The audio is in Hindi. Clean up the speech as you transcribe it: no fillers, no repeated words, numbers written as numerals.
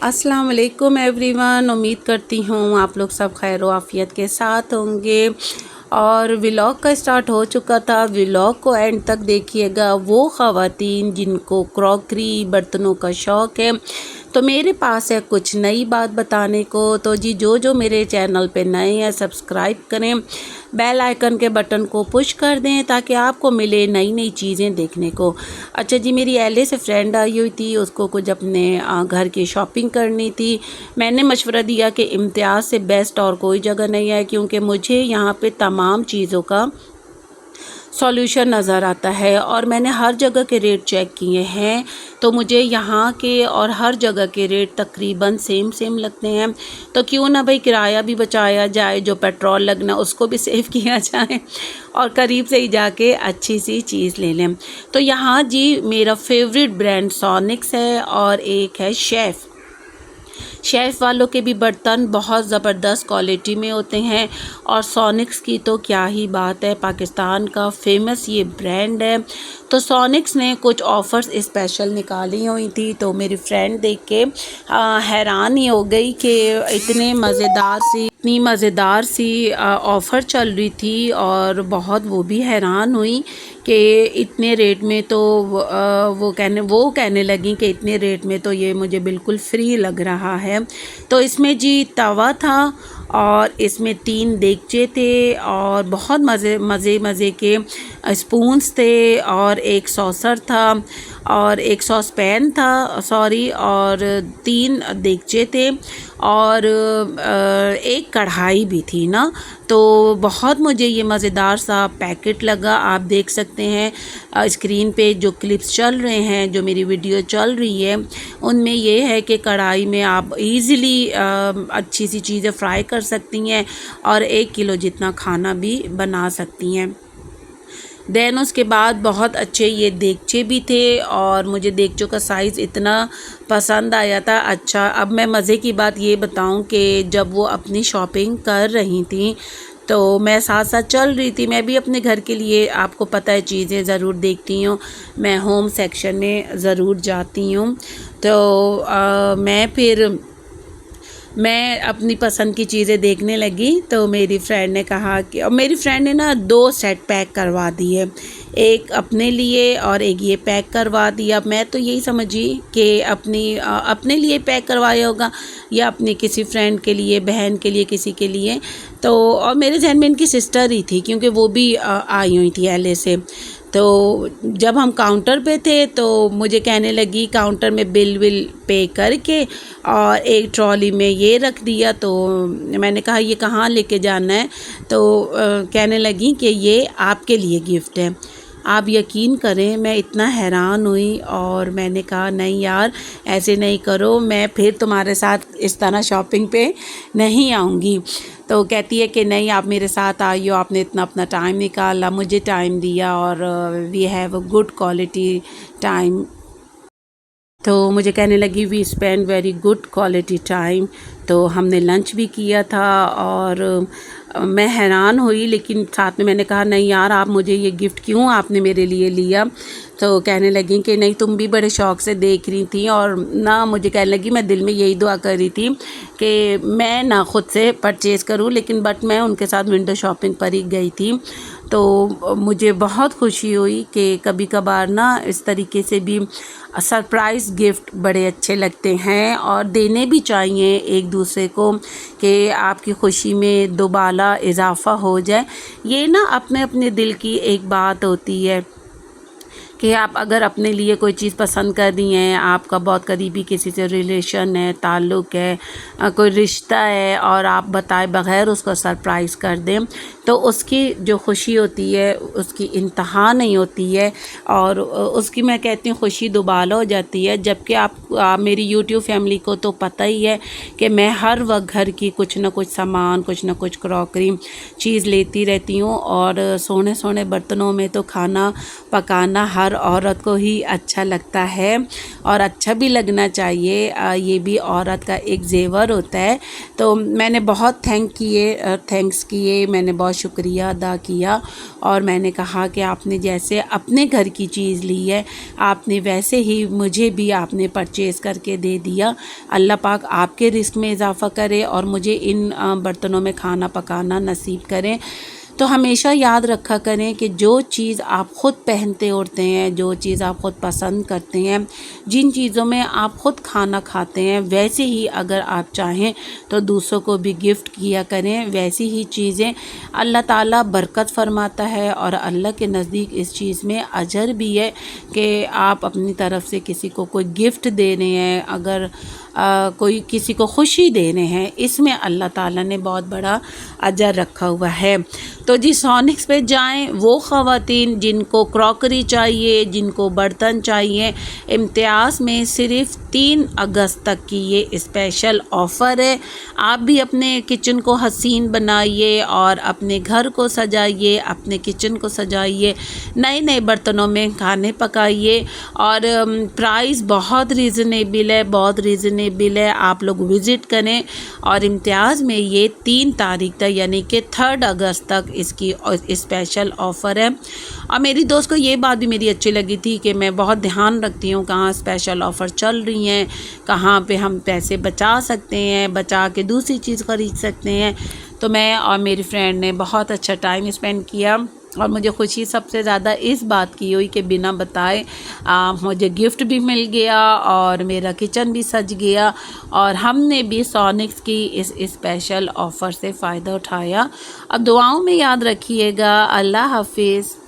अस्सलाम वालेकुम एवरीवन। उम्मीद करती हूँ आप लोग सब खैर आफ़ियत के साथ होंगे। और व्लॉग का स्टार्ट हो चुका था। व्लॉग को एंड तक देखिएगा। वो ख़वातीन जिनको क्रॉकरी बर्तनों का शौक़ है, तो मेरे पास है कुछ नई बात बताने को। तो जी जो मेरे चैनल पे नए हैं सब्सक्राइब करें, बेल आइकन के बटन को पुश कर दें ताकि आपको मिले नई नई चीज़ें देखने को। अच्छा जी, मेरी एलए से फ्रेंड आई हुई थी, उसको कुछ अपने घर की शॉपिंग करनी थी। मैंने मशवरा दिया कि इम्तियाज़ से बेस्ट और कोई जगह नहीं है, क्योंकि मुझे यहाँ पे तमाम चीज़ों का सॉल्यूशन नज़र आता है और मैंने हर जगह के रेट चेक किए हैं, तो मुझे यहाँ के और हर जगह के रेट तकरीबन सेम लगते हैं। तो क्यों ना भाई किराया भी बचाया जाए, जो पेट्रोल लगना उसको भी सेव किया जाए और करीब से ही जाके अच्छी सी चीज़ ले लें। तो यहाँ जी मेरा फेवरेट ब्रांड सोनिक्स है और एक है शेफ़ वालों के भी बर्तन बहुत ज़बरदस्त क्वालिटी में होते हैं। और सोनिक्स की तो क्या ही बात है, पाकिस्तान का फेमस ये ब्रांड है। तो सोनिक्स ने कुछ ऑफ़र्स स्पेशल निकाली हुई थी, तो मेरी फ्रेंड देख के हैरान ही हो गई कि इतनी मज़ेदार सी ऑफ़र चल रही थी। और बहुत वो भी हैरान हुई कि इतने रेट में, तो वो कहने लगी कि इतने रेट में तो ये मुझे बिल्कुल फ्री लग रहा है। तो इसमें जी तवा था और इसमें 3 देगचे थे और बहुत मज़े के स्पून्स थे और एक सॉसर था और एक सॉस पैन था और 3 देगचे थे और एक कढ़ाई भी थी ना। तो बहुत मुझे ये मज़ेदार सा पैकेट लगा। आप देख सकते हैं स्क्रीन पे जो क्लिप्स चल रहे हैं, जो मेरी वीडियो चल रही है, उनमें ये है कि कढ़ाई में आप इजीली अच्छी सी चीज़ें फ्राई कर सकती हैं और 1 किलो जितना खाना भी बना सकती हैं। देन उसके बाद बहुत अच्छे ये देगचे भी थे और मुझे देगचों का साइज़ इतना पसंद आया था। अच्छा, अब मैं मज़े की बात ये बताऊं कि जब वो अपनी शॉपिंग कर रही थी तो मैं साथ साथ चल रही थी। मैं भी अपने घर के लिए, आपको पता है, चीज़ें ज़रूर देखती हूँ। मैं होम सेक्शन में ज़रूर जाती हूँ। तो मैं अपनी पसंद की चीज़ें देखने लगी। तो मेरी फ्रेंड ने कहा कि, और मेरी फ्रेंड ने ना 2 सेट पैक करवा दिए, एक अपने लिए और एक ये पैक करवा दिया। मैं तो यही समझी कि अपने लिए पैक करवाया होगा या अपनी किसी फ्रेंड के लिए, बहन के लिए, किसी के लिए। तो और मेरे जहन में इनकी सिस्टर ही थी, क्योंकि वो भी आई हुई थी एलए से। तो जब हम काउंटर पे थे तो मुझे कहने लगी, काउंटर में बिल पे करके और एक ट्रॉली में ये रख दिया। तो मैंने कहा ये कहाँ लेके जाना है? तो कहने लगी कि ये आपके लिए गिफ्ट है। आप यकीन करें, मैं इतना हैरान हुई और मैंने कहा नहीं यार, ऐसे नहीं करो, मैं फिर तुम्हारे साथ इस तरह शॉपिंग पे नहीं आऊँगी। तो कहती है कि नहीं, आप मेरे साथ आई हो, आपने इतना अपना टाइम निकाला, मुझे टाइम दिया और we have a good quality time. तो मुझे कहने लगी we spend very good quality time. तो हमने लंच भी किया था और मैं हैरान हुई, लेकिन साथ में मैंने कहा नहीं यार, आप मुझे ये गिफ्ट क्यों आपने मेरे लिए लिया? तो कहने लगी कि नहीं, तुम भी बड़े शौक़ से देख रही थी। और ना मुझे कहने लगी, मैं दिल में यही दुआ कर रही थी कि मैं ना ख़ुद से परचेज़ करूं, लेकिन मैं उनके साथ विंडो शॉपिंग पर ही गई थी। तो मुझे बहुत खुशी हुई कि कभी कभार ना इस तरीके से भी सरप्राइज़ गिफ्ट बड़े अच्छे लगते हैं और देने भी चाहिए एक दूसरे को, कि आपकी खुशी में दोबाला इजाफ़ा हो जाए। ये ना अपने अपने दिल की एक बात होती है कि आप अगर अपने लिए कोई चीज़ पसंद कर रही हैं, आपका बहुत करीबी किसी से रिलेशन है, ताल्लुक़ है, कोई रिश्ता है, और आप बताए बग़ैर उसको सरप्राइज़ कर दें, तो उसकी जो खुशी होती है उसकी इंतहा नहीं होती है और उसकी, मैं कहती हूँ, खुशी दुबाला हो जाती है। जबकि आप मेरी यूट्यूब फैमिली को तो पता ही है कि मैं हर वक्त घर की कुछ ना कुछ सामान, कुछ ना कुछ क्रॉकरी चीज़ लेती रहती हूँ और सोने बर्तनों में तो खाना पकाना हर हर औरत को ही अच्छा लगता है और अच्छा भी लगना चाहिए। ये भी औरत का एक ज़ेवर होता है। तो मैंने बहुत थैंक्स किए, मैंने बहुत शुक्रिया अदा किया और मैंने कहा कि आपने जैसे अपने घर की चीज़ ली है, आपने वैसे ही मुझे भी आपने परचेज़ करके दे दिया। अल्लाह पाक आपके रिस्क में इजाफ़ा करे और मुझे इन बर्तनों में खाना पकाना नसीब करें। तो हमेशा याद रखा करें कि जो चीज़ आप ख़ुद पहनते ओढ़ते हैं, जो चीज़ आप ख़ुद पसंद करते हैं, जिन चीज़ों में आप ख़ुद खाना खाते हैं, वैसे ही अगर आप चाहें तो दूसरों को भी गिफ्ट किया करें। वैसी ही चीज़ें अल्लाह ताला बरकत फ़रमाता है और अल्लाह के नज़दीक इस चीज़ में अजर भी है कि आप अपनी तरफ से किसी को कोई गिफ्ट दे रहे हैं, अगर कोई किसी को खुशी दे रहे हैं, इसमें अल्लाह ताला ने बहुत बड़ा अजर रखा हुआ है। तो जी सोनिक्स पे जाएं, वो ख़वातीन जिनको क्रॉकरी चाहिए, जिनको बर्तन चाहिए, इम्तियाज़ में सिर्फ़ 3 अगस्त तक की ये स्पेशल ऑफ़र है। आप भी अपने किचन को हसीन बनाइए और अपने घर को सजाइए, अपने किचन को सजाइए, नए नए बर्तनों में खाने पकाइए और प्राइस बहुत रीज़नेबल है, बहुत रीज़नेबल है। आप लोग विज़िट करें और इम्तियाज़ में ये 3 तारीख तक यानी कि 3 अगस्त तक इसकी स्पेशल ऑफ़र है। और मेरी दोस्त को ये बात भी मेरी अच्छी लगी थी कि मैं बहुत ध्यान रखती हूँ कहाँ स्पेशल ऑफ़र चल रही हैं, कहाँ पे हम पैसे बचा सकते हैं, बचा के दूसरी चीज़ ख़रीद सकते हैं। तो मैं और मेरी फ्रेंड ने बहुत अच्छा टाइम स्पेंड किया और मुझे खुशी सबसे ज़्यादा इस बात की हुई कि बिना बताए मुझे गिफ्ट भी मिल गया और मेरा किचन भी सज गया और हमने भी सोनिक्स की इस स्पेशल ऑफ़र से फ़ायदा उठाया। अब दुआओं में याद रखिएगा। अल्लाह हाफिज़।